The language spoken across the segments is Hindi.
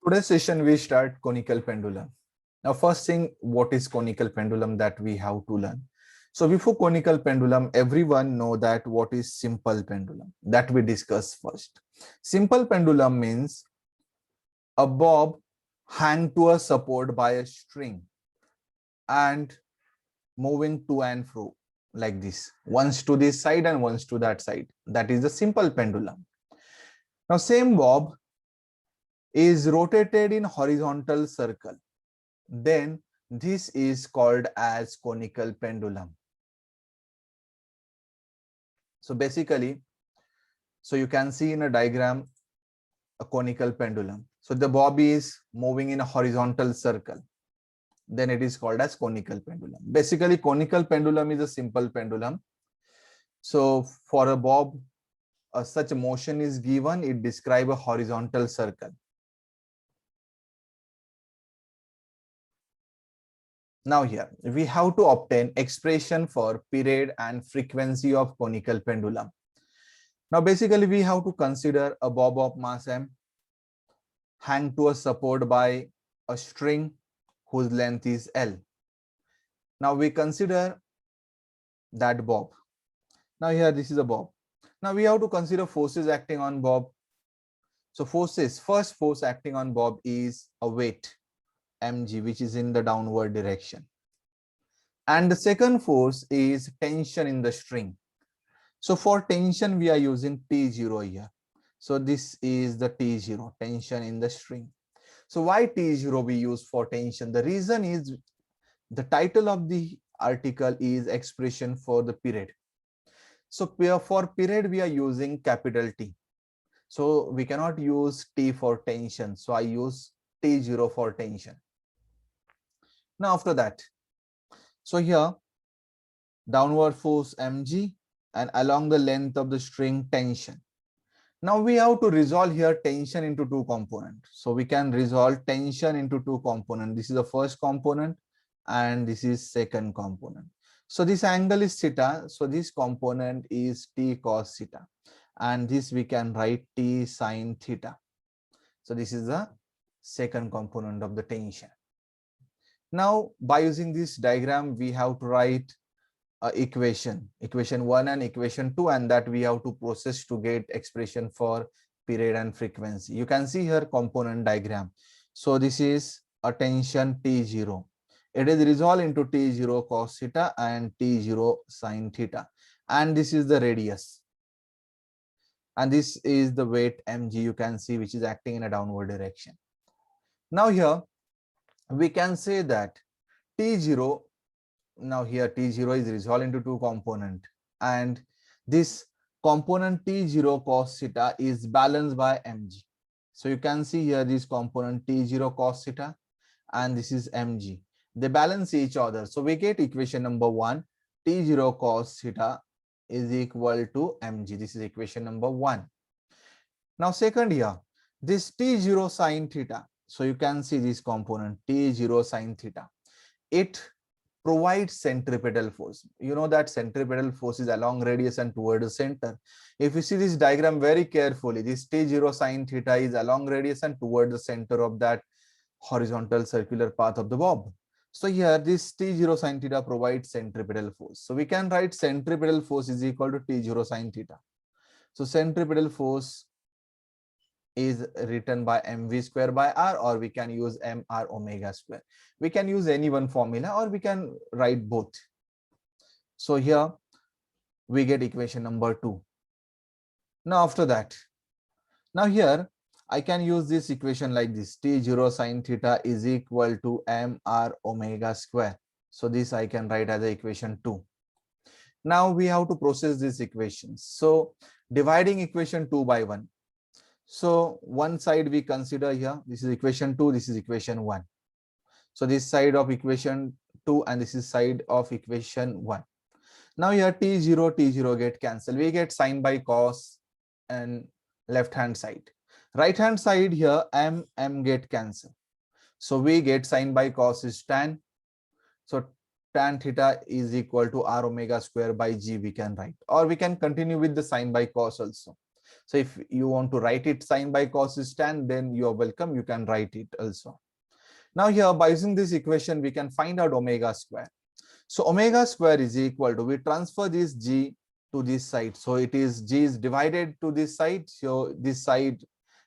Today's session we start conical pendulum. Now first thing, what is conical pendulum that we have to learn. So before conical pendulum, everyone know that what is simple pendulum that we discuss first. Simple pendulum means a bob hang to a support by a string and moving to and fro like this, once to this side and once to that side. That is the simple pendulum. Now same bob is rotated in horizontal circle, then this is called as conical pendulum. So basically, so you can see in a diagram a conical pendulum. So the bob is moving in a horizontal circle, then it is called as conical pendulum. Basically, conical pendulum is a simple pendulum. So for a bob, such a motion is given, it describes a horizontal circle. Now here we have to obtain expression for period and frequency of conical pendulum. Now basically we have to consider a bob of mass m hang to a support by a string whose length is L. Now we consider that bob. Now here this is a bob. Now we have to consider forces acting on bob. So forces, first force acting on bob is a weight mg, which is in the downward direction. And the second force is tension in the string. So for tension, we are using T0 here. So this is the T0, tension in the string. So why T0 we use for tension? The reason is the title of the article is expression for the period. So for period, we are using capital T. So we cannot use T for tension. So I use T0 for tension. Now after that, so here downward force mg and along the length of the string tension. Now we have to resolve here tension into two components. So we can resolve tension into two components. This is the first component and this is second component. So this angle is theta. So this component is T cos theta. And this we can write T sin theta. So this is the second component of the tension. Now by using this diagram, we have to write equation 1 and equation 2, and that we have to process to get expression for period and frequency. You can see here component diagram. So this is a tension T0. It is resolved into T0 cos theta and T0 sin theta. And this is the radius. And this is the weight mg, you can see, which is acting in a downward direction. Now here we can say that T0, now here T0 is resolved into two components, and this component T0 cos theta is balanced by mg. So you can see here this component T0 cos theta and this is mg. They balance each other. So we get equation number 1, T0 cos theta is equal to mg. This is equation number 1. Now second here, this T0 sin theta. So you can see this component T0 sin theta. It provides centripetal force. You know that centripetal force is along radius and toward the center. If you see this diagram very carefully, this T0 sin theta is along radius and toward the center of that horizontal circular path of the bob. So here this T0 sin theta provides centripetal force. So we can write centripetal force is equal to T0 sin theta. So centripetal force is written by mv square by r, or we can use mr omega square. We can use any one formula or we can write both. So here we get equation number 2. Now after that, now here I can use this equation like this, T0 sin theta is equal to mr omega square. So this I can write as a equation 2. Now we have to process these equations. So dividing equation 2 by 1. So one side we consider here, this is equation 2, this is equation 1. So this side of equation 2 and this is side of equation 1. Now here T0 get cancelled. We get sin by cos and left hand side. Right hand side here m get cancelled. So we get sin by cos is tan. So tan theta is equal to r omega square by g we can write. Or we can continue with the sin by cos also. So if you want to write it sine by cos is tan, then you are welcome, you can write it also. Now here, by using this equation, we can find out omega square. So omega square is equal to, we transfer this g to this side. So it is, g is divided to this side. So this side,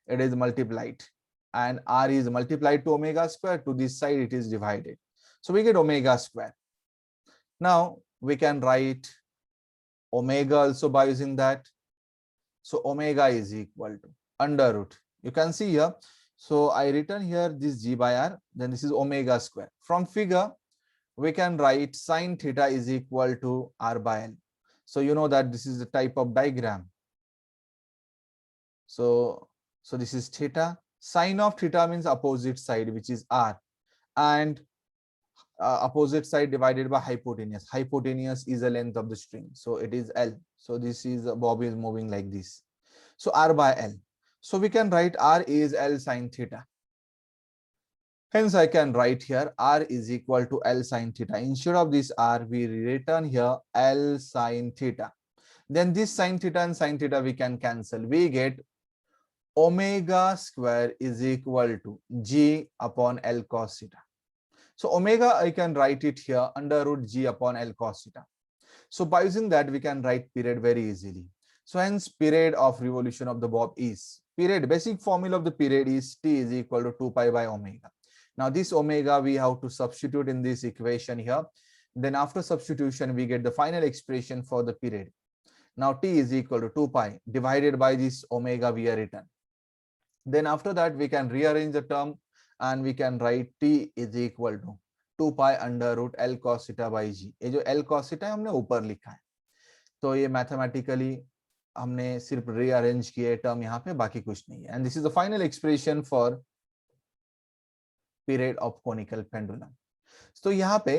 it is multiplied. And r is multiplied to omega square. To this side, it is divided. So we get omega square. Now we can write omega also by using that. So omega is equal to under root. You can see here. So I written here this g by r, then this is omega square. From figure, we can write sine theta is equal to r by l. So you know that this is the type of diagram. So this is theta. Sine of theta means opposite side, which is r, and opposite side divided by hypotenuse. Hypotenuse is the length of the string, so it is L. So this is bob is moving like this. So r by L. So we can write r is L sine theta. Hence I can write here r is equal to L sine theta. Instead of this r, we return here L sine theta. Then this sine theta and sine theta we can cancel. We get omega square is equal to g upon L cos theta. So omega, I can write it here under root g upon L cos theta. So by using that, we can write period very easily. So hence period of revolution of the bob is, period, basic formula of the period is t is equal to 2 pi by omega. Now this omega we have to substitute in this equation here. Then after substitution, we get the final expression for the period. Now t is equal to 2 pi divided by this omega we are written. Then after that, we can rearrange the term and we can write t is equal to 2 pi under root L cos theta by g. ये जो L cos theta है हमने ऊपर लिखा है, तो ये मैथमेटिकली हमने सिर्फ रीअरेंज किए टर्म यहाँ पे, बाकी कुछ नहीं है. And this is the final expression for period of conical pendulum. तो यहाँ पे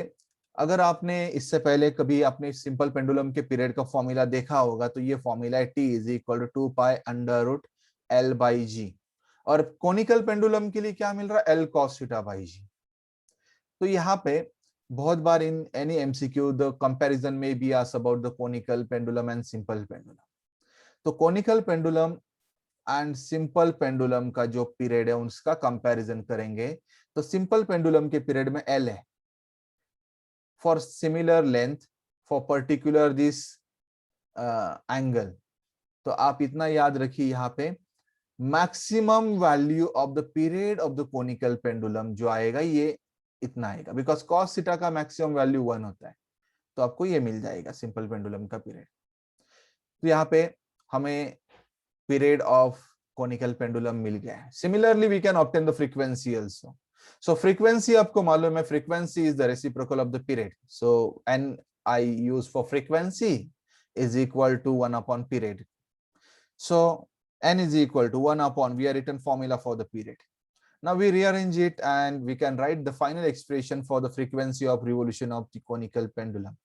अगर आपने इससे पहले कभी आपने सिंपल पेंडुलम के पीरियड का फॉर्मूला देखा होगा, तो ये फॉर्मूला है t is equal to 2 pi under root L by G. और कोनिकल पेंडुलम के लिए क्या मिल रहा है, L cos theta by G. तो यहाँ पे बहुत बार in any MCQ the comparison में be asked about the conical pendulum and simple pendulum. तो conical pendulum and simple pendulum का जो पीरियड है उसका कंपैरिजन करेंगे. तो सिंपल पेंडुलम के पीरियड में L है for similar length for particular this angle. तो आप इतना याद रखिए, यहाँ पे maximum value of the period of the conical pendulum जो आएगा ये इतना आएगा, बिकॉज cos थीटा का मैक्सिमम वैल्यू 1 होता है. तो आपको ये मिल जाएगा सिंपल पेंडुलम का पीरियड. तो यहाँ पे हमें पीरियड ऑफ कोनिकल पेंडुलम मिल गया है. Similarly we can obtain the frequency also. So frequency आपको मालूम है, frequency is the reciprocal of the period. So n I use for frequency is equal to 1 upon period. So n is equal to 1 upon, we have written formula for the period. Now we rearrange it and we can write the final expression for the frequency of revolution of the conical pendulum.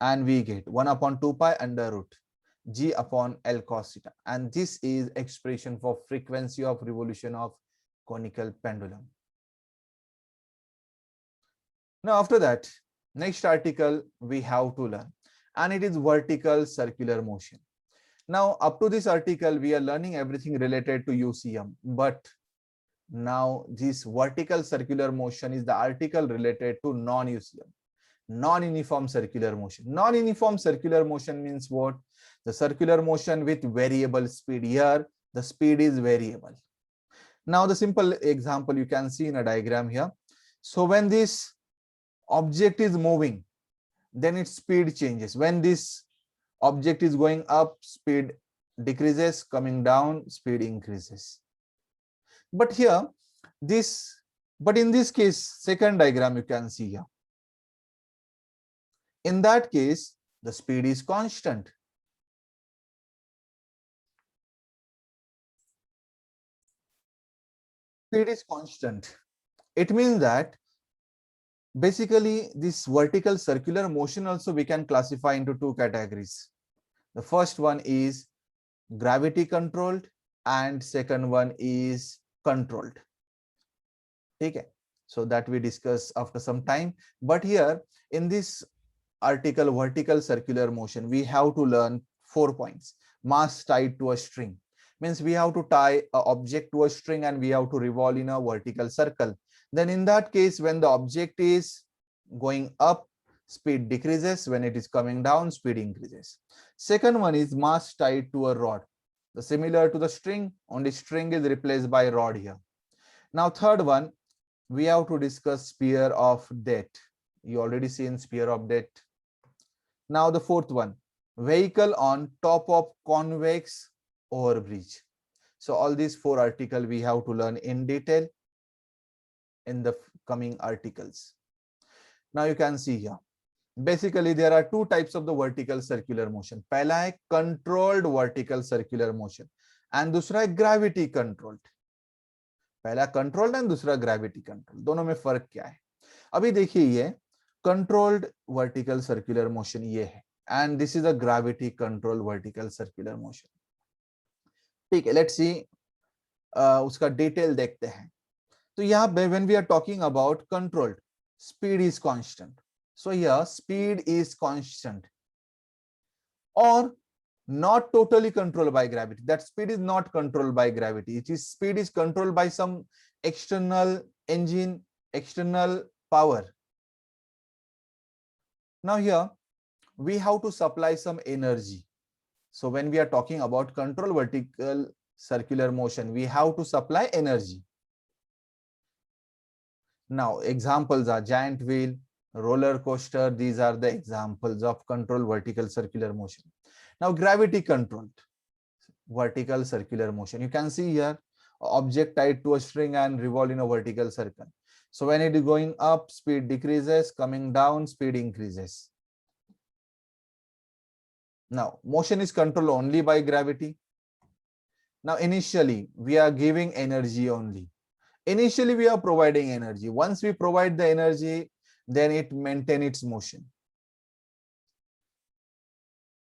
And we get 1 upon 2 pi under root g upon L cos theta. And this is expression for frequency of revolution of conical pendulum. Now after that, next article we have to learn, and it is vertical circular motion. Now up to this article we are learning everything related to UCM, but now this vertical circular motion is the article related to non-UCM, non-uniform circular motion. Non-uniform circular motion means what? The circular motion with variable speed. Here the speed is variable. Now the simple example you can see in a diagram here. So when this object is moving, then its speed changes. When this object is going up, speed decreases, coming down, speed increases. But here, in this case, second diagram you can see here. In that case, the speed is constant. Speed is constant. It means that basically this vertical circular motion also we can classify into two categories. The first one is gravity controlled and second one is controlled. Okay, so that we discuss after some time. But here in this article vertical circular motion, we have to learn 4 points. Mass tied to a string. Means we have to tie an object to a string and we have to revolve in a vertical circle. Then in that case, when the object is going up, speed decreases. When it is coming down, speed increases. Second one is mass tied to a rod. The similar to the string, only string is replaced by rod here. Now third one, we have to discuss sphere of death. You already seen sphere of death. Now the fourth one, vehicle on top of convex overbridge. So all these four articles we have to learn in detail in the coming articles. Now you can see here, basically there are two types of the vertical circular motion. पहला है controlled vertical circular motion and दूसरा है gravity controlled. पहला controlled and दूसरा gravity controlled. दोनों में फर्क क्या है? अभी देखिए ये controlled vertical circular motion ये है and this is a gravity controlled vertical circular motion. ठीक है, let's see उसका डिटेल देखते हैं. तो यहाँ पे when we are talking about controlled, speed is constant. So here speed is constant or not totally controlled by gravity. That speed is not controlled by gravity. It is speed is controlled by some external engine, external power. Now here we have to supply some energy. So when we are talking about control vertical circular motion, we have to supply energy. Now examples are giant wheel, roller coaster. These are the examples of control vertical circular motion. Now gravity controlled vertical circular motion. You can see here object tied to a string and revolve in a vertical circle. So when it is going up, speed decreases, coming down, speed increases. Now motion is controlled only by gravity. Now initially we are giving energy only. Initially we are providing energy. Once we provide the energy, then it maintains its motion.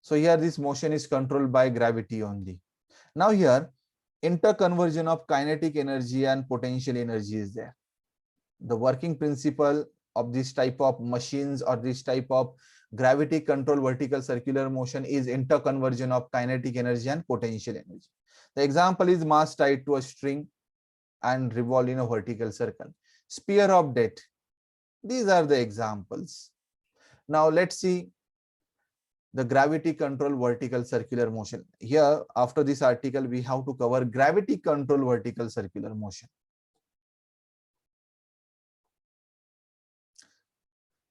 So here this motion is controlled by gravity only. Now here interconversion of kinetic energy and potential energy is there. The working principle of this type of machines or this type of gravity control vertical circular motion is interconversion of kinetic energy and potential energy. The example is mass tied to a string and revolve in a vertical circle. Sphere of death. These are the examples. Now let's see the gravity control vertical circular motion. Here after this article we have to cover gravity control vertical circular motion.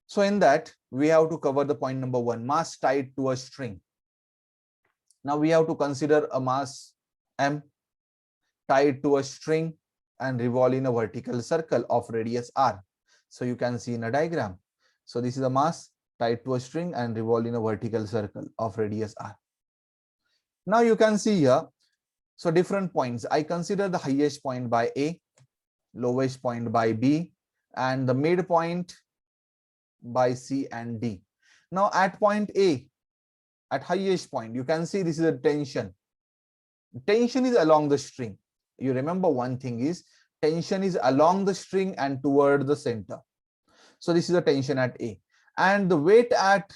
So in that we have to cover the point number 1, mass tied to a string. Now we have to consider a mass m tied to a string and revolve in a vertical circle of radius r. So you can see in a diagram. So this is a mass tied to a string and revolve in a vertical circle of radius r. Now you can see here, so different points. I consider the highest point by A, lowest point by B, and the midpoint by C and D. Now at point A, at highest point, you can see this is a tension. Tension is along the string. You remember one thing is tension is along the string and toward the center. So this is the tension at A. And the weight at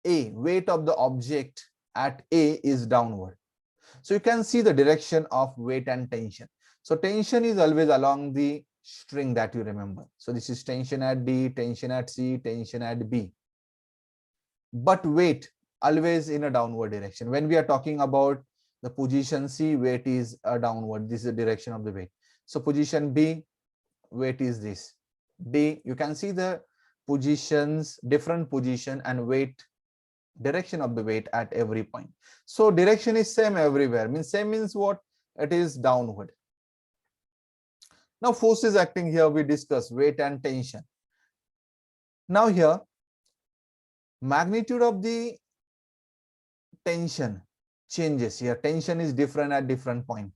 A, weight of the object at A is downward. So you can see the direction of weight and tension. So tension is always along the string that you remember. So this is tension at D, tension at C, tension at B. But weight always in a downward direction. When we are talking about the position C, weight is downward. This is the direction of the weight. So position B, weight is this. D, you can see the positions, different position and weight, direction of the weight at every point. So direction is same everywhere. Means same means what? It is downward. Now forces acting here we discuss weight and tension. Now here magnitude of the tension changes. Here tension is different at different point.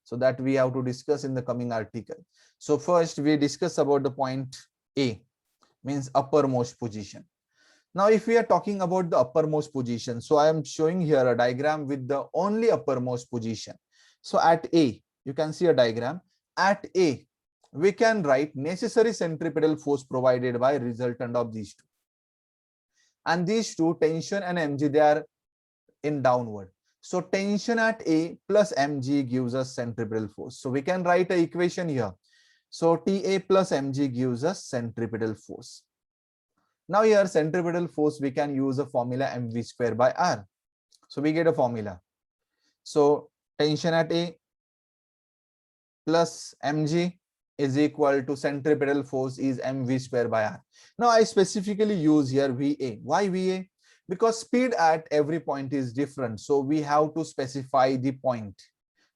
So that we have to discuss in the coming article. So first we discuss about the point A, means uppermost position. Now if we are talking about the uppermost position, so I am showing here a diagram with the only uppermost position. So at A, you can see a diagram. At A, we can write necessary centripetal force provided by resultant of these two. And these two, tension and mg, they are in downward. So tension at A plus mg gives us centripetal force. So we can write an equation here. So Ta plus mg gives us centripetal force. Now here centripetal force, we can use a formula mv square by r. So we get a formula. So tension at A plus mg is equal to centripetal force is mv square by r. Now I specifically use here Va. Why Va? Because speed at every point is different. So we have to specify the point.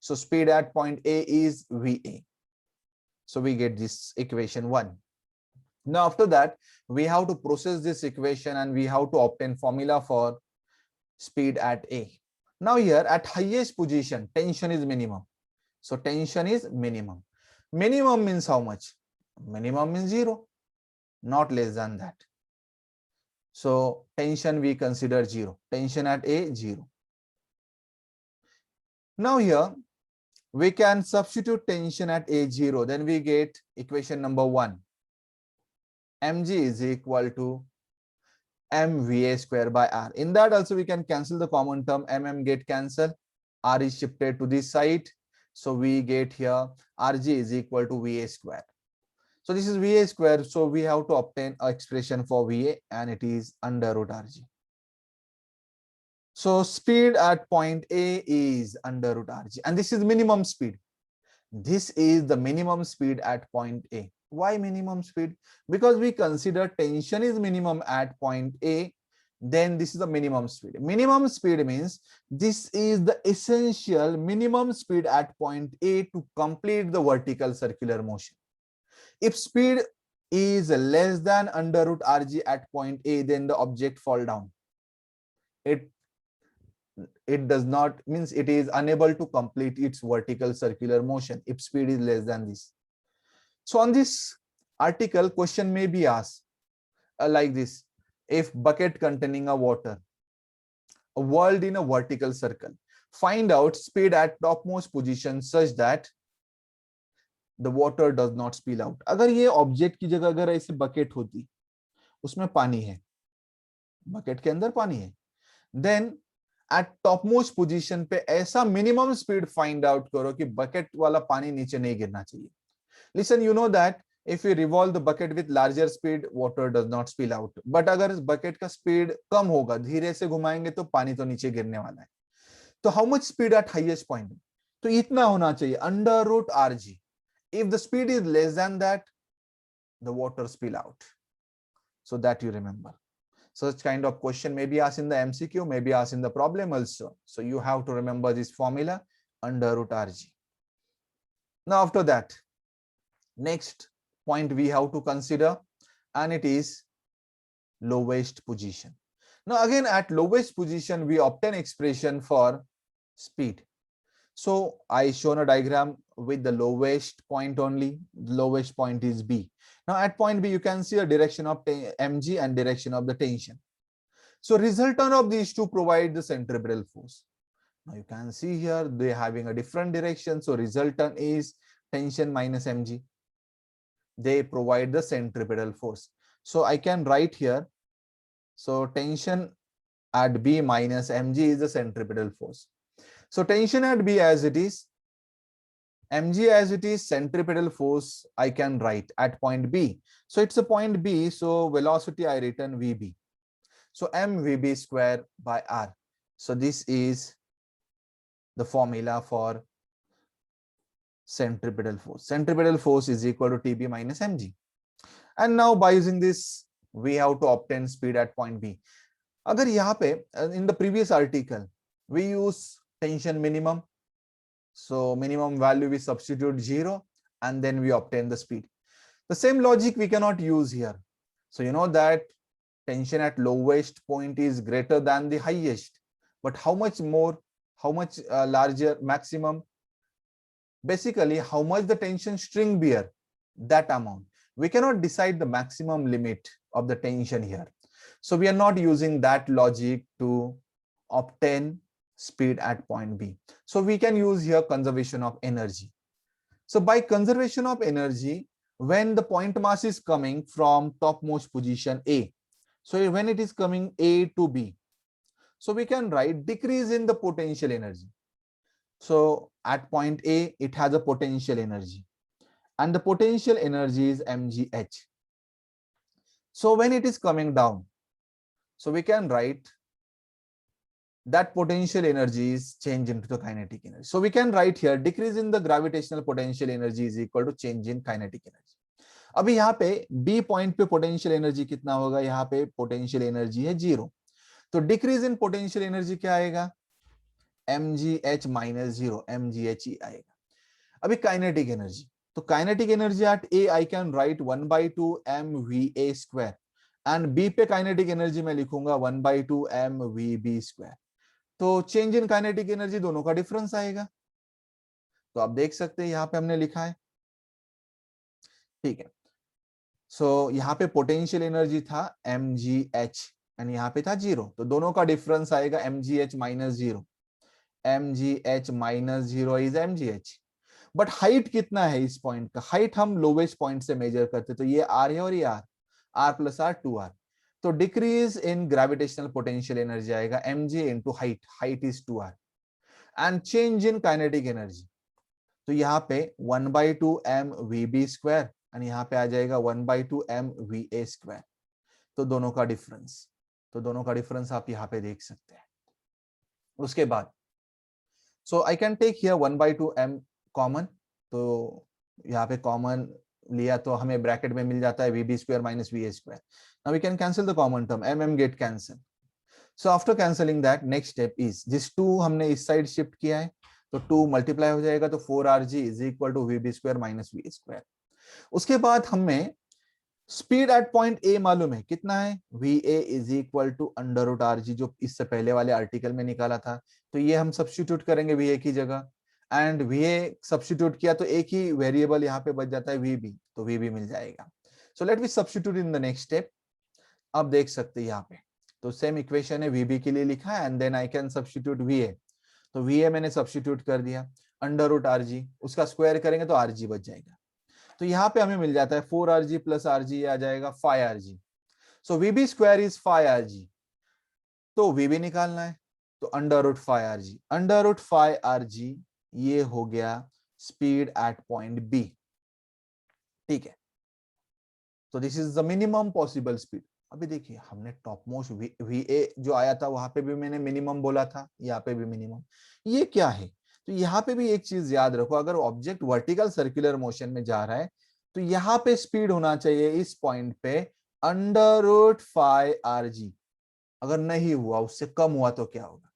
So speed at point A is Va. So we get this equation 1. Now after that, we have to process this equation and we have to obtain formula for speed at A. Now here at highest position, tension is minimum. So tension is minimum. Minimum means how much? Minimum means 0, not less than that. So tension we consider 0. Tension at A, 0. Now here we can substitute tension at A, 0. Then we get equation number 1. mg is equal to mva square by r. In that also we can cancel the common term. Get cancelled. R is shifted to this side. So we get here Rg is equal to Va square. So this is Va square. So we have to obtain an expression for Va and it is under root Rg. So speed at point A is under root Rg and this is minimum speed. This is the minimum speed at point A. Why minimum speed? Because we consider tension is minimum at point A, then this is the minimum speed. Minimum speed means this is the essential minimum speed at point A to complete the vertical circular motion. If speed is less than under root Rg at point A, then the object fall down. It does not, means it is unable to complete its vertical circular motion if speed is less than this. So on this article, question may be asked like this: if bucket containing a water, a whirled in a vertical circle, find out speed at topmost position such that the water does not spill out. अगर ये ऑब्जेक्ट की जगह अगर ऐसे बकेट होती, उसमें पानी है, बकेट के अंदर पानी है, then at topmost position पे ऐसा minimum speed find out करो कि बकेट वाला पानी नीचे नहीं गिरना चाहिए. Listen, you know that if we revolve the bucket with larger speed, water does not spill out. But अगर इस bucket का speed कम होगा, धीरे से घुमाएंगे तो पानी तो नीचे गिरने वाला है. तो how much speed at highest point? तो इतना होना चाहिए under root Rg. If the speed is less than that, the water spill out. So that you remember. Such kind of question may be asked in the MCQ, may be asked in the problem also. So you have to remember this formula under root Rg. Now after that, next point we have to consider, and it is lowest position. Now again at lowest position we obtain expression for speed. So I shown a diagram with the lowest point only. The lowest point is B. Now at point B you can see a direction of mg and direction of the tension. So resultant of these two provide the centripetal force. Now you can see here they having a different direction. So resultant is tension minus mg. They provide the centripetal force. So I can write here. So tension at B minus mg is the centripetal force. So tension at B as it is, mg as it is, centripetal force I can write at point B. So it's a point B. So velocity I written Vb. So mvb square by r. So this is the formula for centripetal force. Centripetal force is equal to Tb minus mg. And now by using this, we have to obtain speed at point B. अगर यहाँ पे in the previous article we use tension minimum. So minimum value we substitute 0 and then we obtain the speed. The same logic we cannot use here. So you know that tension at lowest point is greater than the highest. But how much more, how much larger maximum? Basically, how much the tension string bear, that amount. We cannot decide the maximum limit of the tension here. So we are not using that logic to obtain speed at point B. So we can use here conservation of energy. So by conservation of energy, when the point mass is coming from topmost position A, so when it is coming A to B, So we can write decrease in the potential energy. So at point A, it has a potential energy, and the potential energy is mgh. So when it is coming down, so we can write that potential energy is changed into the kinetic energy. So we can write here decrease in the gravitational potential energy is equal to change in kinetic energy. अभी यहाँ पे B पॉइंट पे पोटेंशियल एनर्जी कितना होगा, यहाँ पे पोटेंशियल एनर्जी है 0, तो डिक्रीज इन पोटेंशियल एनर्जी क्या आएगा, mgh माइनस 0, mgh ही आएगा. अभी काइनेटिक एनर्जी, तो kinetic energy eight A I can write 1/2 mva square, and B पे काइनेटिक एनर्जी मैं लिखूंगा 1/2 mvb स्क्वायर. तो चेंज इन काइनेटिक एनर्जी दोनों का डिफरेंस आएगा. तो आप देख सकते हैं यहाँ पे हमने लिखा है, ठीक है. सो यहाँ पे पोटेंशियल एनर्जी था mgh एंड यहाँ पे था 0, तो दोनों का डिफरेंस आएगा mgh minus 0. mgh minus 0 is mgh. But height कितना है इस पॉइंट का, हाइट हम लोवेस्ट पॉइंट से मेजर करते, तो ये r है और ये r प्लस r 2r. तो decrease in gravitational potential energy आएगा mg into height, height is 2r, and change in kinetic energy, तो यहाँ पे 1/2 mvb स्क्वायर एंड यहाँ पे आ जाएगा 1/2 mva स्क्वायर. तो दोनों का डिफरेंस आप यहाँ पे देख सकते हैं. उसके बाद so I can take here 1/2 m common, तो यहाँ पे कॉमन लिया तो हमें ब्रैकेट में मिल जाता है vb square minus va square. Now we can cancel the common term, mm get cancel. So after cancelling that next step is, जिस 2 हमने इस साइड शिफ्ट किया है तो 2 मल्टीप्लाई हो जाएगा, तो 4rg is equal to vb square minus va square. उसके बाद हमें स्पीड एट पॉइंट ए मालूम है कितना है, va is equal to under root rg, जो इससे पहले वाले आर्टिकल में निकाला था. तो ये हम सब्स्टिट्यूट करेंगे va की जगह, एंड va सब्स्टिट्यूट किया तो एक ही वेरिएबल यहाँ पे बच जाता है vb, तो vb मिल जाएगा. So let we substitute in the next step. आप देख सकते हैं यहाँ पे, तो सेम इक्वेशन है, vb के लिए लिखा है, and then I can substitute va. तो va मैंने सब्स्टिट्यूट कर दिया, अंडर रूट rg, उसका स्क्वायर करेंगे तो rg बच जाएगा. तो यहाँ पे हमें मिल जाता है 4rg प्लस rg आ जाएगा 5rg. So vb square is 5rg, तो vb निकालना है, तो अंडर रूट 5rg ये हो गया स्पीड एट पॉइंट बी. ठीक है, तो this is the minimum possible speed. अभी देखिए हमने टॉप मोस्ट va जो आया था वहां पे भी मैंने मिनिमम बोला था, यहाँ पे भी मिनिमम. ये क्या है, तो यहाँ पे भी एक चीज याद रखो, अगर ऑब्जेक्ट वर्टिकल सर्कुलर मोशन में जा रहा है तो यहाँ पे स्पीड होना चाहिए इस पॉइंट पे अंडर रूट 5rg. अगर नहीं हुआ, उससे कम हुआ तो क्या होगा,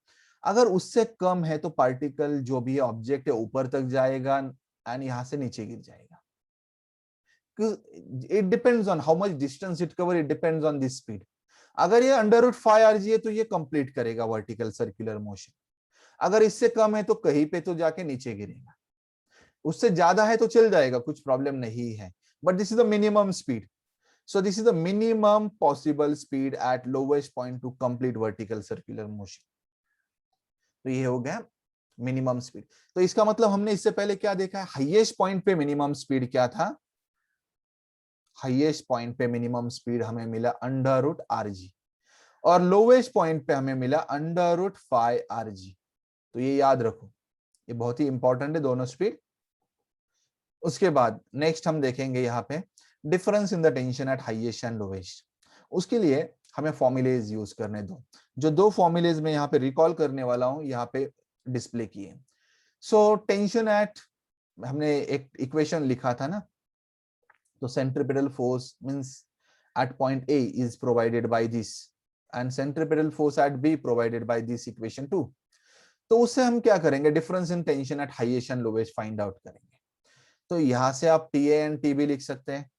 अगर उससे कम है तो पार्टिकल जो भी ऑब्जेक्ट है ऊपर तक जाएगा एंड यहां से नीचे गिर जाएगा. It depends on how much distance it cover, it depends on this speed. अगर ये अंडर रूट 5rg है तो ये कंप्लीट करेगा वर्टिकल सर्कुलर मोशन. अगर इससे कम है तो कहीं पे तो जाके नीचे गिरेगा, उससे ज्यादा है तो चल जाएगा, कुछ प्रॉब्लम नहीं है. But this is the minimum speed. So this is the minimum possible speed at lowest point to complete vertical circular motion. तो ये हो गया मिनिमम स्पीड. तो इसका मतलब हमने इससे पहले क्या देखा है, हाईएस्ट पॉइंट पे मिनिमम स्पीड क्या था, हाईएस्ट पॉइंट पे मिनिमम स्पीड हमें मिला अंडर रूट rg, और लोवेस्ट पॉइंट पे हमें मिला अंडर रूट 5rg. तो ये याद रखो, ये बहुत ही इंपॉर्टेंट है दोनों स्पीड. उसके बाद नेक्स्ट हम देखेंगे यहाँ पे difference in the tension at highest and lowest. उसके लिए हमें फॉर्मुलेज यूज करने दो, जो 2 फॉर्मुलेज में यहाँ पे रिकॉल करने वाला हूं यहाँ पे डिस्प्ले किए. सो टेंशन एट, हमने एक इक्वेशन लिखा था ना, तो centripetal force means at point A is provided by this and centripetal force at B provided by this equation 2. तो उससे हम क्या करेंगे, difference in tension at highest and lowest find out करेंगे. तो यहां से आप TA एंड TB लिख सकते हैं.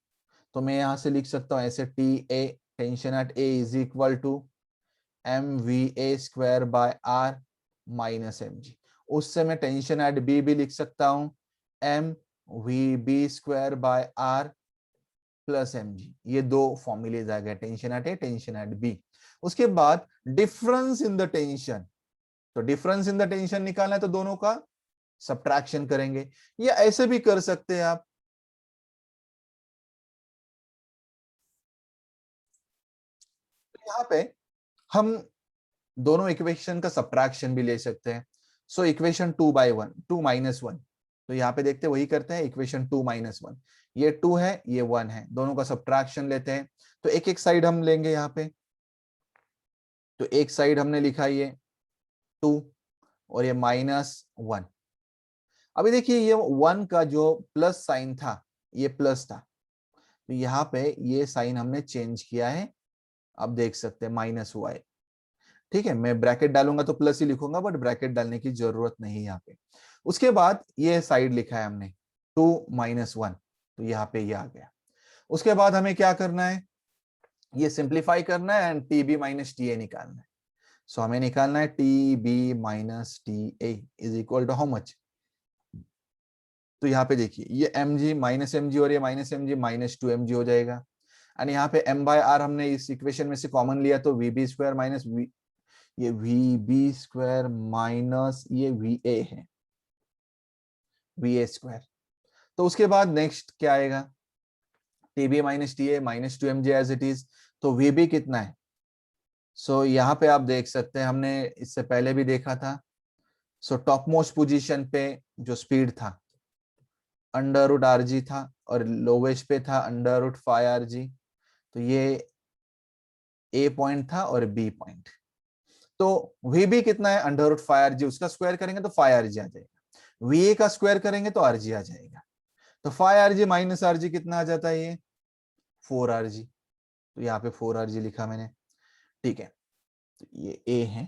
तो मैं यहां से लिख सकता हूं ऐसे, TA tension at A is equal to mva square by r minus mg. उससे मैं टेंशन एट B भी लिख सकता हूं mvb square by r plus mg. ये 2 फॉर्मूलेज आ गए, tension at A, tension eight B. उसके बाद डिफरेंस इन द टेंशन, तो डिफरेंस इन द टेंशन निकालना है तो दोनों का सब्ट्रैक्शन करेंगे, या ऐसे भी कर सकते हैं आप. यहाँ पे हम दोनों इक्वेशन का सब्ट्रैक्शन भी ले सकते हैं। सो इक्वेशन 2/1 2 - 1, तो यहाँ पे देखते वही करते हैं, इक्वेशन 2 - 1, ये 2 है ये 1 है, दोनों का सब्ट्रैक्शन लेते हैं। तो एक एक साइड हम लेंगे यहाँ पे, तो एक साइड हमने लिखा ये 2 और ये -1। अभी देखिए ये 1 का जो प्लस साइन था ये प्लस था, तो यहाँ पे ये साइन हमने चेंज किया है, अब देख सकते हैं माइनस हुआ है। ठीक है, मैं ब्रैकेट डालूंगा तो प्लस ही लिखूंगा, बट ब्रैकेट डालने की जरूरत नहीं यहाँ पे। उसके बाद ये साइड लिखा है हमने 2 - 1, तो यहाँ पे ये आ गया। उसके बाद हमें क्या करना है, ये सिंप्लीफाई करना है and TB minus T A निकालना है। सो हमें निकालना है TB minus T A is equal to how much. तो यहाँ पे देखिए ये mg माइनस एम और ये माइनस एम -2mg हो जाएगा। एंड यहाँ पे m/r हमने इस इक्वेशन में से कॉमन लिया, तो vb² माइनस ये vb² माइनस ये va है, va²। तो उसके बाद नेक्स्ट क्या आएगा, tb minus ta -2mg as it is. तो vb कितना है, सो यहाँ पे आप देख सकते हैं, हमने इससे पहले भी देखा था। सो टॉप मोस्ट पोजीशन पे जो स्पीड था √rg था, और लोवेस्ट पे था √5rg। तो ये ए पॉइंट था और बी पॉइंट। तो vb कितना है, √5rg, उसका स्क्वायर करेंगे तो 5rg आ जाएगा, va का स्क्वायर करेंगे तो rg आ जाएगा। तो 5rg माइनस rg कितना आ जाता है, ये 4rg। तो यहाँ पे 4rg लिखा मैंने। ठीक है, तो ये a है।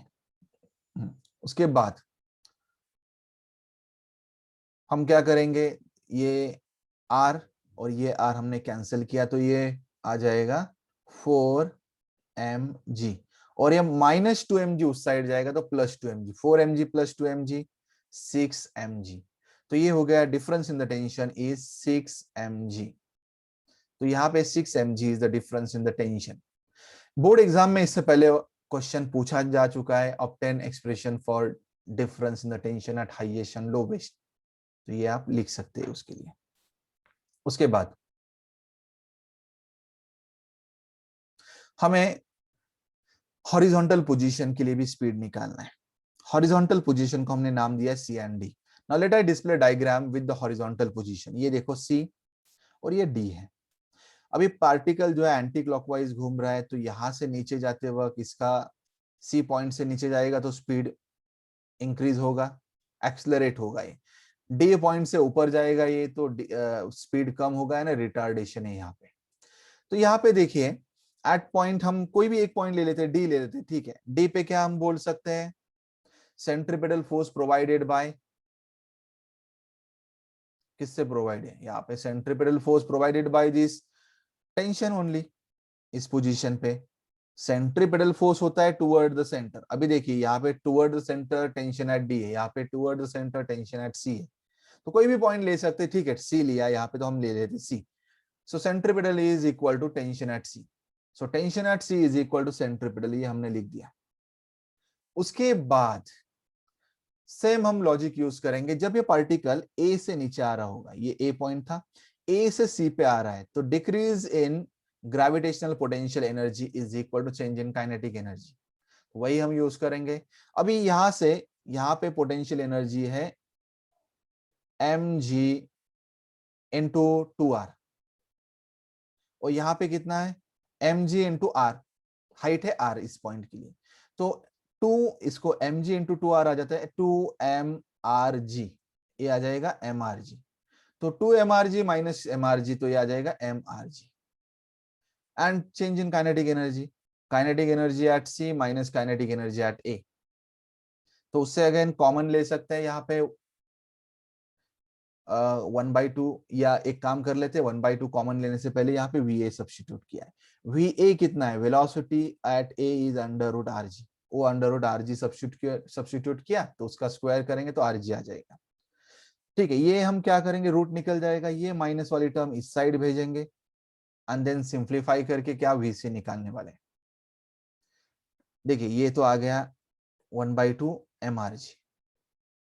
उसके बाद हम क्या करेंगे, ये r और ये r हमने कैंसिल किया, तो ये आ जाएगा 4mg, और ये -2mg उस साइड जाएगा तो +2mg, 4mg + 2mg 6mg। तो ये हो गया difference in the tension is 6mg। तो यहाँ पे 6mg is the difference in the tension. Board exam में इससे पहले क्वेश्चन पूछा जा चुका है, obtain expression for difference in the tension at highest and lowest. तो ये आप लिख सकते हैं उसके लिए। उसके बाद हमें हॉरिजॉन्टल पोजीशन के लिए भी स्पीड निकालना है। हॉरिजॉन्टल पोजीशन को हमने नाम दिया C and D. Now let I display diagram with the horizontal position. ये देखो सी और ये डी है। अभी पार्टिकल जो है एंटी क्लॉकवाइज घूम रहा है, तो यहां से नीचे जाते वक्त इसका सी पॉइंट से नीचे जाएगा तो स्पीड इंक्रीज होगा, एक्सलरेट होगा। ये डी पॉइंट से ऊपर जाएगा ये तो स्पीड कम होगा, है ना, रिटार्डेशन है यहाँ पे। तो यहाँ पे देखिए एट पॉइंट हम कोई भी एक पॉइंट ले लेते हैं, डी ले लेते हैं। ठीक है, डी पे क्या हम बोल सकते हैं, सेंट्रिपेटल फोर्स प्रोवाइडेड बाय, किससे प्रोवाइड है, यहाँ पे centripetal force provided by this tension only. इस पोजीशन पे सेंट्रिपेटल फोर्स होता है टुवर्ड द सेंटर। अभी देखिए यहाँ पे toward the centre tension at D है, यहाँ पे toward the centre tension at C है। तो कोई भी पॉइंट ले सकते हैं। ठीक है, सी लिया यहाँ पे तो हम ले लेते C. So centripetal is equal to tension at C. So tension at C is equal to centripetal, ये हमने लिख दिया। उसके बाद सेम हम लॉजिक यूज करेंगे, जब ये पार्टिकल ए से नीचे आ रहा होगा, ये ए पॉइंट था, ए से सी पे आ रहा है, तो decrease in gravitational potential energy is equal to change in kinetic energy. वही हम यूज करेंगे। अभी यहां से यहां पे पोटेंशियल एनर्जी है mg इंटू 2r, और यहाँ पे कितना है mg इंटू r, हाइट है r इस पॉइंट के लिए। तो 2 इसको mg इंटू 2r आ जाता है 2mrg, ये आ जाएगा mrg। तो 2mrg माइनस mrg, तो ये आ जाएगा mrg। And change in kinetic energy eight c minus kinetic energy eight a। तो उससे अगेन कॉमन ले सकते हैं यहाँ पे 1/2, या एक काम कर लेते हैं 1/2 कॉमन लेने से पहले यहाँ पे va सब्स्टिट्यूट किया है। va कितना है, velocity at a is √rg, वो √rg सब्स्टिट्यूट किया तो उसका स्क्वायर करेंगे तो rg आ जाएगा। ठीक है, ये हम क्या करेंगे, रूट निकल जाएगा, ये माइनस वाली टर्म इस साइड भेजेंगे एंड देन सिंप्लीफाई करके क्या vc निकालने वाले हैं। देखिए ये तो आ गया 1/2 mrg,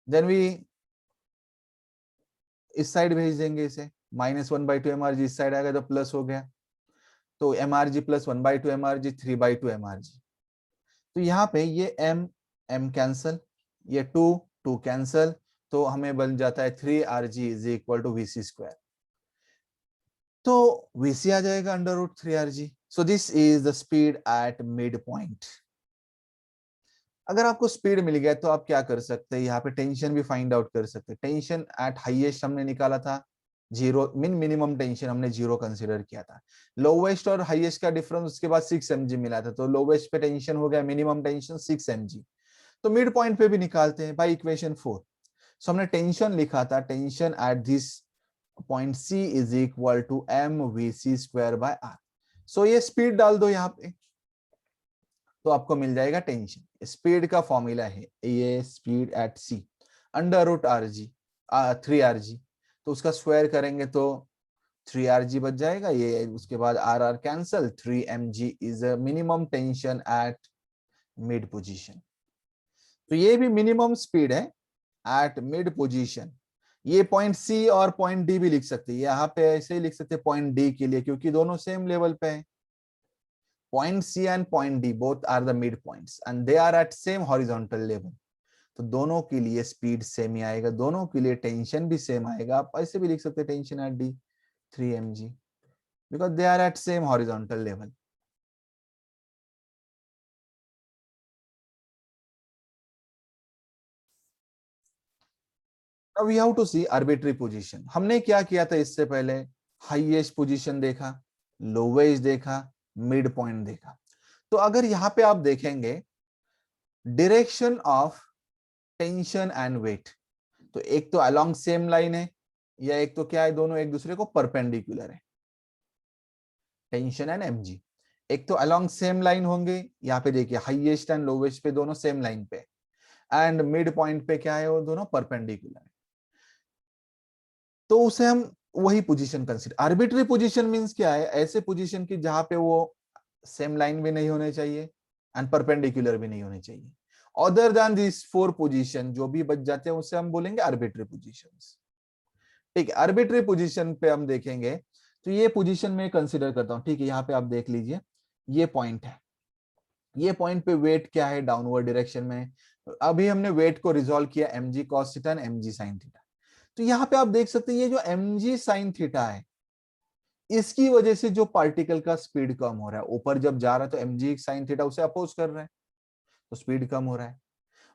देन वी इस साइड भेज देंगे इसे, -1/2 mrg इस साइड आएगा तो प्लस हो गया, तो mrg प्लस 1/2 mrg 3/2 mrg। तो यहाँ पे ये m m कैंसल, ये 2 कैंसल, तो हमें बन जाता है 3rg is equal to vc square. तो vc आ जाएगा under root 3rg। So this is the speed at mid point. अगर आपको स्पीड मिल गया तो आप क्या कर सकते हैं, यहाँ पे टेंशन भी फाइंड आउट कर सकते हैं। टेंशन एट हाईएस्ट हमने निकाला था 0, मिनिमम टेंशन हमने 0 कंसीडर किया था। लोवेस्ट और हाईएस्ट का डिफरेंस उसके बाद 6 mg मिला था, तो लोवेस्ट पे टेंशन हो गया, मिनिमम टेंशन 6 mg। तो मिड पॉइंट पे भी निकालते हैं बाय इक्वेशन 4। सो हमने टेंशन लिखा था, tension at this point C is equal to mvc square by r। So ये स्पीड डाल दो यहाँ पे, तो आपको मिल जाएगा टेंशन। स्पीड का फॉर्मूला है ये, speed at C under root rg 3rg, तो उसका स्क्वायर करेंगे तो 3rg बच जाएगा, ये उसके बाद r cancel, 3mg is minimum tension at mid position. तो ये भी मिनिमम स्पीड है एट मिड पोजीशन। ये पॉइंट सी और पॉइंट डी भी लिख सकते हैं, यहाँ पे ऐसे ही लिख सकते हैं पॉइंट डी के लिए, क्योंकि दोनों सेम लेवल पे है। Point C and point D both are the mid points and they are at same horizontal level. तो दोनों के लिए स्पीड सेम ही आएगा, दोनों के लिए टेंशन भी सेम आएगा। आप ऐसे भी लिख सकते हैं tension at D 3mg because they are at same horizontal level. Now we have to see arbitrary position। हमने क्या किया था इससे पहले, हाईएस्ट पोजीशन देखा, लोवेस्ट देखा, मिड पॉइंट देखा। तो अगर यहाँ पे आप देखेंगे direction of tension and weight, तो एक तो अलोंग सेम लाइन है, या एक तो क्या है, दोनों एक दूसरे को परपेंडिकुलर है, टेंशन एंड mg। एक तो अलोंग सेम लाइन होंगे, यहाँ पे देखिए हाईएस्ट एंड लोवेस्ट पे दोनों सेम लाइन पे, एंड मिड पॉइंट पे क्या है, वो दोनों परपेंडिकुलर है। तो उसे हम वही position consider. Arbitrary position means क्या है, ऐसे पोजीशन की जहां पे वो सेम लाइन भी नहीं होने चाहिए एंड परपेंडिकुलर भी नहीं होने चाहिए। अदर देन दिस 4 पोजीशन जो भी बच जाते हैं उसे हम बोलेंगे आर्बिट्री पोजीशंस। ठीक है, आर्बिट्री पोजीशन पे हम देखेंगे, तो ये पोजीशन में कंसीडर करता हूं। ठीक है, यहाँ पे आप देख लीजिए, ये पॉइंट है, ये पॉइंट पे वेट क्या है, डाउनवर्ड डायरेक्शन में। अभी हमने वेट को रिजोल्व किया mg cos theta and mg sin theta. तो यहाँ पे आप देख सकते हैं ये जो mg sin थीटा है, इसकी वजह से जो पार्टिकल का स्पीड कम हो रहा है, ऊपर जब जा रहा है तो mg sin थीटा उसे अपोज कर रहा है, तो स्पीड कम हो रहा है।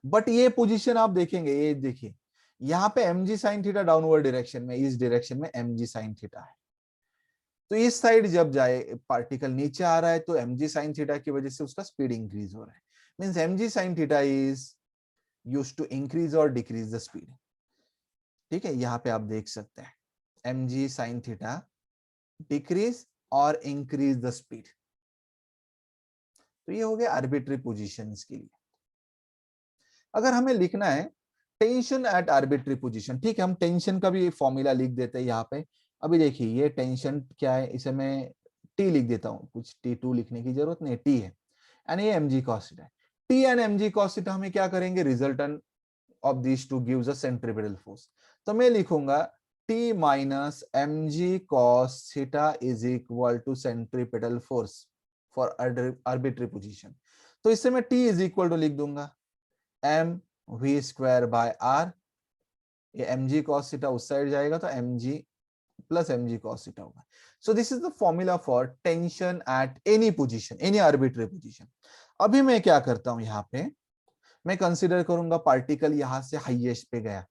बट ये पोजीशन आप देखेंगे, ये देखिए यहाँ पे mg sin theta downward direction में, इस डायरेक्शन में mg sin थीटा है। तो इस साइड जब जाए पार्टिकल नीचे आ रहा है, तो mg sin थीटा की वजह से उसका स्पीड इंक्रीज हो रहा है। Means mg sin theta is used to increase और डिक्रीज द स्पीड। ठीक है, यहाँ पे आप देख सकते हैं mg sin थीटा डिक्रीज और इंक्रीज द स्पीड। तो ये हो गया आर्बिट्री पोजीशंस के लिए। अगर हमें लिखना है टेंशन एट आर्बिट्री पोजीशन, ठीक है, हम टेंशन का भी फॉर्मूला लिख देते हैं यहाँ पे। अभी देखिए ये टेंशन क्या है, इसे मैं टी लिख देता हूँ, कुछ T2 लिखने की जरूरत नहीं, टी है, एंड ये mg cos थीटा है। T and mg cos theta हमें क्या करेंगे, resultant of this two gives a centripetal force. तो मैं लिखूंगा T minus mg cos theta is equal to centripetal force for arbitrary position. तो इससे मैं T इज इक्वल टू लिख दूंगा M V square by R, ये mg cos थीटा उस साइड जाएगा तो mg plus mg cos theta होगा। So this is the formula for tension at any position, any arbitrary position. अभी मैं क्या करता हूं, यहाँ पे मैं कंसीडर करूंगा पार्टिकल यहां से हाईएस्ट पे गया,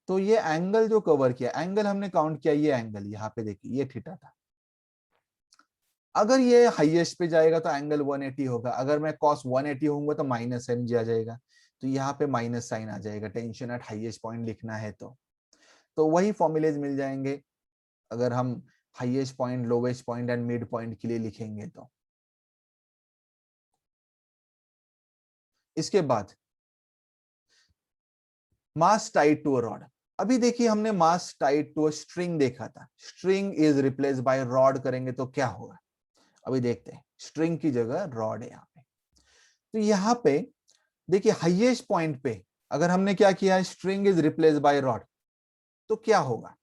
तो ये एंगल जो कवर किया, एंगल हमने काउंट किया, ये एंगल यहाँ पे देखिए ये थीटा था। अगर ये हाईएस्ट पे जाएगा तो एंगल 180 होगा, अगर मैं cos 180 होऊंगा तो माइनस mg आ जाएगा, तो यहाँ पे माइनस साइन आ जाएगा, टेंशन एट हाईएस्ट पॉइंट लिखना है तो वही फॉर्मुलेज मिल जाएंगे अगर हम highest point, lowest point and mid point के लिए लिखेंगे तो। इसके बाद मास टाइड टू अ रॉड। अभी देखिए हमने मास टाइड टू अ स्ट्रिंग देखा था, string is replace by rod करेंगे तो क्या होगा, अभी देखते हैं। स्ट्रिंग की जगह रॉड है यहाँ पे, तो यहाँ पे देखिए हाईएस्ट पॉइंट पे अगर हमने क्या किया है, string is replace by rod, तो क्या होगा,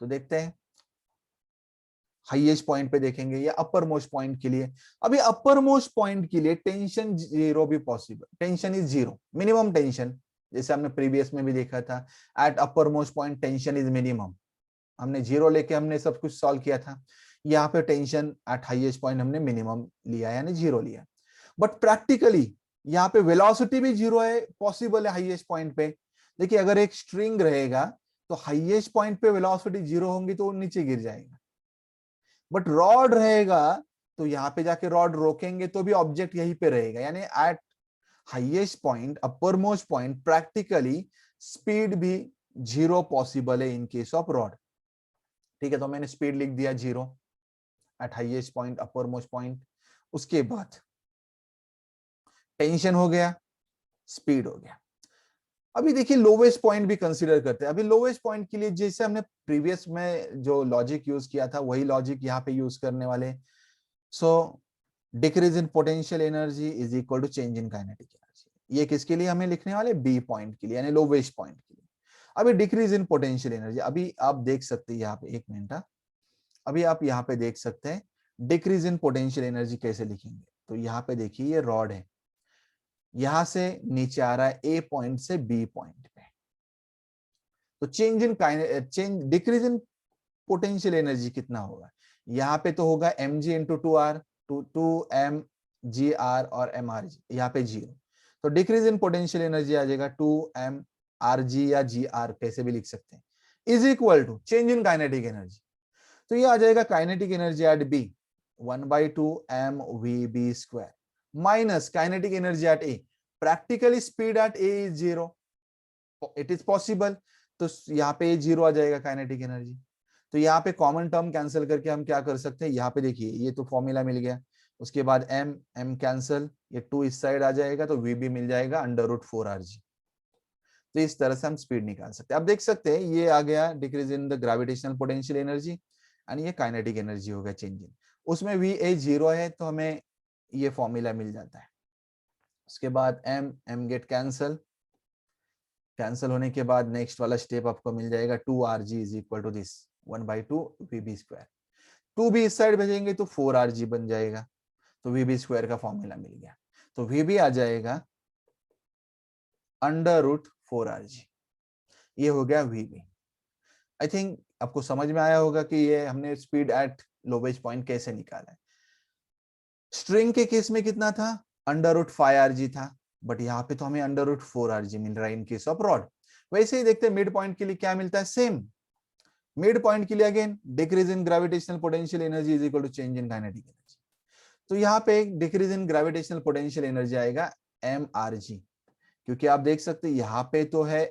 तो देखते हैं। हाईएस्ट पॉइंट पे देखेंगे या अपर मोस्ट पॉइंट के लिए। अभी अपर मोस्ट पॉइंट के लिए टेंशन जीरो भी possible, tension is zero, minimum tension, जैसे हमने प्रीवियस में भी देखा था, at upper most point tension is minimum, हमने जीरो लेके हमने सब कुछ सॉल्व किया था। यहाँ पे टेंशन एट हाईएस्ट पॉइंट हमने मिनिमम लिया यानी जीरो लिया। बट प्रैक्टिकली यहाँ पे वेलोसिटी भी जीरो है, पॉसिबल है हाईएस्ट पॉइंट पे। देखिए अगर एक स्ट्रिंग रहेगा तो हाईएस्ट पॉइंट पे वेलोसिटी जीरो होंगी तो वो नीचे गिर जाएगा, बट रॉड रहेगा तो यहाँ पे जाके रॉड रोकेंगे तो भी ऑब्जेक्ट यहीं पे रहेगा, यानी eight highest point, upper most point, practically speed भी जीरो पॉसिबल है इन केस ऑफ रॉड। ठीक है, तो मैंने स्पीड लिख दिया zero eight highest point, upper most point. उसके बाद टेंशन हो गया, स्पीड हो गया। अभी देखिए लोवेस्ट पॉइंट भी कंसीडर करते हैं। अभी लोवेस्ट पॉइंट के लिए जैसे हमने प्रीवियस में जो लॉजिक यूज किया था वही लॉजिक यहाँ पे यूज करने वाले। So decrease in potential energy is equal to change in kinetic energy. ये किसके लिए हमें लिखने वाले, बी पॉइंट के लिए यानी लोवेस्ट पॉइंट के लिए। अभी डिक्रीज इन पोटेंशियल एनर्जी, अभी आप देख सकते हैं यहाँ पे, एक मिनट, अभी आप यहाँ पे देख सकते हैं डिक्रीज इन पोटेंशियल एनर्जी कैसे लिखेंगे। तो यहाँ पे देखिए ये रॉड है, यहां से नीचे आ रहा है ए पॉइंट से बी पॉइंट पे, तो change decrease in potential energy कितना होगा, यहाँ पे तो होगा M G into two R, two M G R और एम आर जी, यहाँ पे जीरो, तो डिक्रीज इन पोटेंशियल एनर्जी आ जाएगा टू एम आर जी या जी आर कैसे भी लिख सकते हैं, is equal to change in kinetic energy. तो ये आ जाएगा kinetic energy at B 1/2 M V B square minus kinetic energy at A, practically speed at A is zero, it is possible, तो यहाँ पे जीरो आ जाएगा काइनेटिक एनर्जी। तो यहाँ पे कॉमन टर्म कैंसिल करके हम क्या कर सकते हैं, यहाँ पे देखिए ये तो फॉर्मूला मिल गया, उसके बाद एम एम कैंसिल, ये टू इस साइड आ जाएगा तो वी भी मिल जाएगा √4rg। तो इस तरह से हम स्पीड निकाल सकते हैं। अब देख सकते हैं ये आ गया decrease in the gravitational potential energy and ये काइनेटिक एनर्जी हो गया चेंज इन, उसमें वी ए जीरो है तो हमें ये फॉर्मूला मिल जाता है। उसके बाद M M get cancel, cancel होने के बाद नेक्स्ट वाला स्टेप आपको मिल जाएगा 2rg is equal to this 1/2 VB square, 2 भी इस साइड भेजेंगे तो 4rg बन जाएगा, तो वीबी स्क्वायर का फॉर्मूला मिल गया, तो वीबी आ जाएगा √4rg, ये हो गया वीबी। आई थिंक आपको समझ में आया होगा कि ये हमने स्पीड एट लोवेस्ट पॉइंट कैसे निकाला है। स्ट्रिंग के केस में कितना था, √5rg था, बट यहाँ पे तो हमें √4rg मिल रहा है इन केस ऑफ रॉड। वैसे ही देखते हैं मिड पॉइंट के लिए क्या मिलता है, सेम मिड पॉइंट के लिए again decrease in gravitational potential energy is equal to change in kinetic energy. तो यहाँ पे decrease in gravitational potential energy आएगा mrg, क्योंकि आप देख सकते हैं यहाँ पे तो है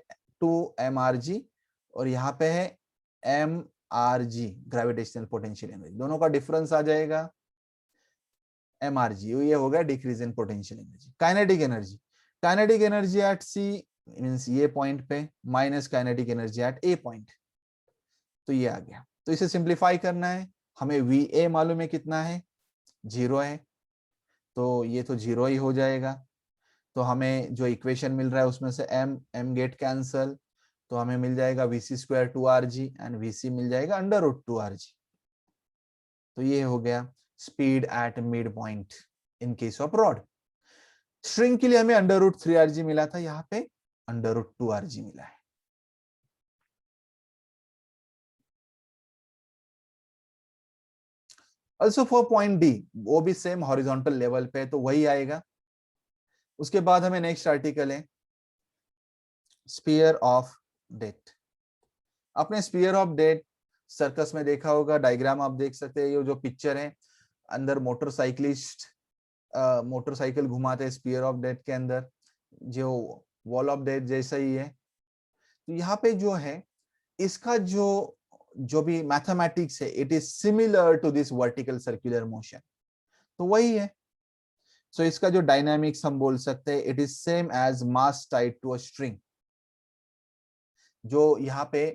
2mrg और यहाँ पे है mrg ग्रेविटेशनल पोटेंशियल एनर्जी, दोनों का डिफरेंस आ जाएगा mrg, ये होगा decrease in potential energy. Kinetic energy, kinetic energy at C means ये पॉइंट पे minus kinetic energy at A point, तो ये आ गया। तो इसे सिंप्लीफाई करना है, हमें वी ए मालूम है कितना है, जीरो है, तो ये तो जीरो ही हो जाएगा। तो हमें जो इक्वेशन मिल रहा है उसमें से एम एम गेट कैंसल, तो हमें मिल जाएगा V C square 2rg and V C मिल जाएगा √2rg। तो ये हो गया speed at mid point in case of rod. String के लिए हमें √3rg मिला था, यहाँ पे √2rg मिला है। ऑल्सो फॉर पॉइंट डी, वो भी सेम हॉरिजॉन्टल लेवल पे, तो वही आएगा। उसके बाद हमें नेक्स्ट आर्टिकल है स्पीयर ऑफ डेथ। आपने स्पीयर ऑफ डेथ सर्कस में देखा होगा, डायग्राम आप देख सकते हैं, ये जो पिक्चर है अंदर मोटरसाइकिलिस्ट मोटरसाइकिल घुमाते हैं स्पीयर ऑफ डेथ के अंदर, जो वॉल ऑफ डेथ जैसा ही है। तो यहाँ पे जो है इसका जो भी मैथमेटिक्स है it is similar to this vertical circular motion, तो वही है। सो इसका जो डायनामिक्स हम बोल सकते हैं it is same as mass tied to a string. जो यहाँ पे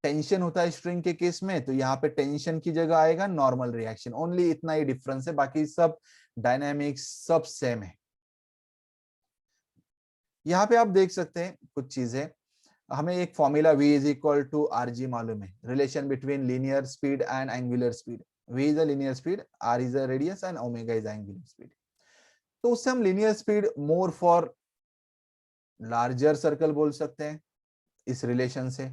टेंशन होता है स्ट्रिंग के केस में, तो यहाँ पे टेंशन की जगह आएगा नॉर्मल रिएक्शन, ओनली इतना ही डिफरेंस है, बाकी सब डायनामिक्स सब सेम है। यहाँ पे आप देख सकते हैं कुछ चीजें, हमें एक formula v is equal to rg मालूम है, relation between linear speed and angular speed. v is a linear speed, r is a radius and omega is angular speed. तो उससे हम linear speed more for larger circle बोल सकते हैं इस रिलेशन से,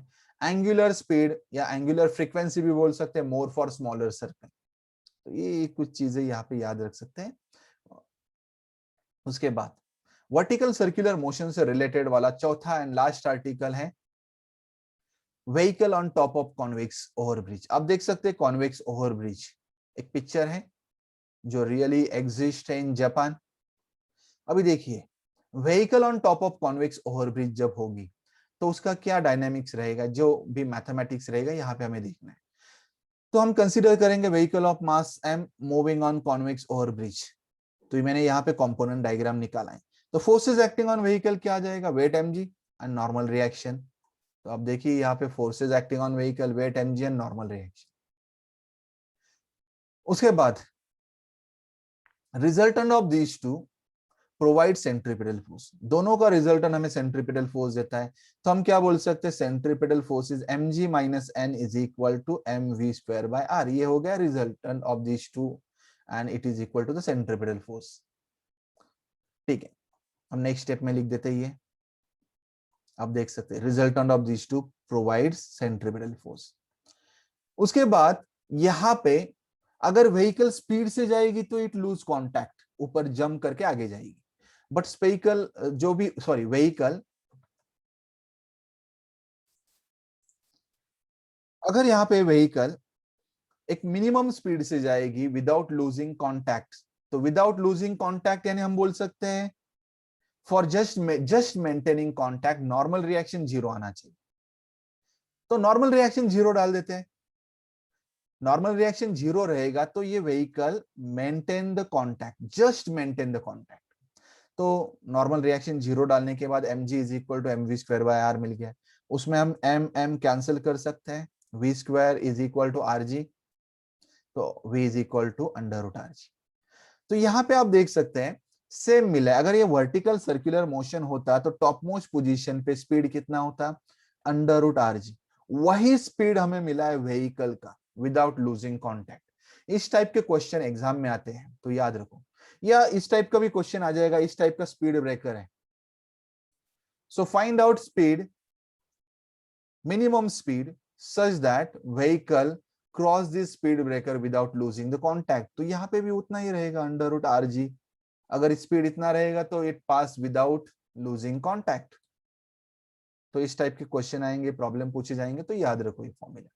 एंगुलर स्पीड या एंगुलर फ्रीक्वेंसी भी बोल सकते हैं मोर फॉर स्मॉलर सर्कल। तो ये कुछ चीजें यहाँ पे याद रख सकते हैं। उसके बाद वर्टिकल सर्कुलर मोशन से रिलेटेड वाला चौथा एंड लास्ट आर्टिकल है vehicle on top of convex overbridge. आप देख सकते हैं कॉन्वेक्स ओवरब्रिज, एक पिक्चर है जो रियली एग्जिस्ट है इन जापान। अभी देखिए vehicle on top of convex overbridge जब होगी तो उसका क्या डायनामिक्स रहेगा, जो भी मैथमेटिक्स रहेगा यहाँ पे हमें देखना है। तो हम कंसीडर करेंगे vehicle of mass m moving on convex overbridge. तो मैंने यहाँ पे कंपोनेंट डायग्राम निकाला है। तो फोर्सेस एक्टिंग ऑन व्हीकल क्या आ जाएगा, weight mg and normal reaction. तो अब देखिए यहाँ पे forces acting on vehicle, weight mg and normal reaction. उसके बाद resultant of these two provide centripetal force, दोनों का रिजल्टेंट हमें सेंट्रीपिटल फोर्स देता है। तो हम क्या बोल सकते हैं, centripetal force is mg minus n is equal to mv square by r। ये हो गया resultant of these two and it is equal to the centripetal force. ठीक है, हम नेक्स्ट स्टेप में लिख देते हैं ये। आप देख सकते हैं resultant of these to provides centripetal force. उसके बाद यहाँ पे अगर व्हीकल स्पीड से जाएगी तो इट लूज कॉन्टैक्ट, ऊपर जंप करके आगे जाएगी। बट स्पेकल जो भी व्हीकल अगर यहाँ पे व्हीकल एक मिनिमम स्पीड से जाएगी विदाउट लूजिंग कॉन्टैक्ट, तो विदाउट लूजिंग कॉन्टैक्ट यानी हम बोल सकते हैं for just maintaining contact normal reaction 0 आना चाहिए। तो नॉर्मल रिएक्शन 0 डाल देते हैं। नॉर्मल रिएक्शन 0 रहेगा तो ये vehicle maintain the contact, just maintain the contact. तो नॉर्मल रिएक्शन 0 डालने के बाद mg is equal to mv square by r मिल गया। उसमें हम m कैंसिल कर सकते हैं, v square is equal to rg, तो v is equal to under root rg। तो यहाँ पे आप देख सकते हैं सेम मिला है। अगर ये वर्टिकल सर्कुलर मोशन होता तो टॉप मोस्ट पोजीशन पे स्पीड कितना होता, अंडर रूट rg। वही स्पीड हमें मिला है व्हीकल का विदाउट लूजिंग कॉन्टैक्ट। इस टाइप के क्वेश्चन एग्जाम में आते हैं तो याद रखो, या इस टाइप का भी क्वेश्चन आ जाएगा, इस टाइप का स्पीड ब्रेकर है। So find out speed, minimum speed such that vehicle cross this speed breaker without losing the contact. तो यहाँ पे भी उतना ही रहेगा अंडर रूट rg। अगर स्पीड इतना रहेगा तो it pass without losing contact. तो इस टाइप के क्वेश्चन आएंगे, प्रॉब्लम पूछे जाएंगे तो याद रखो ये फॉर्मूला।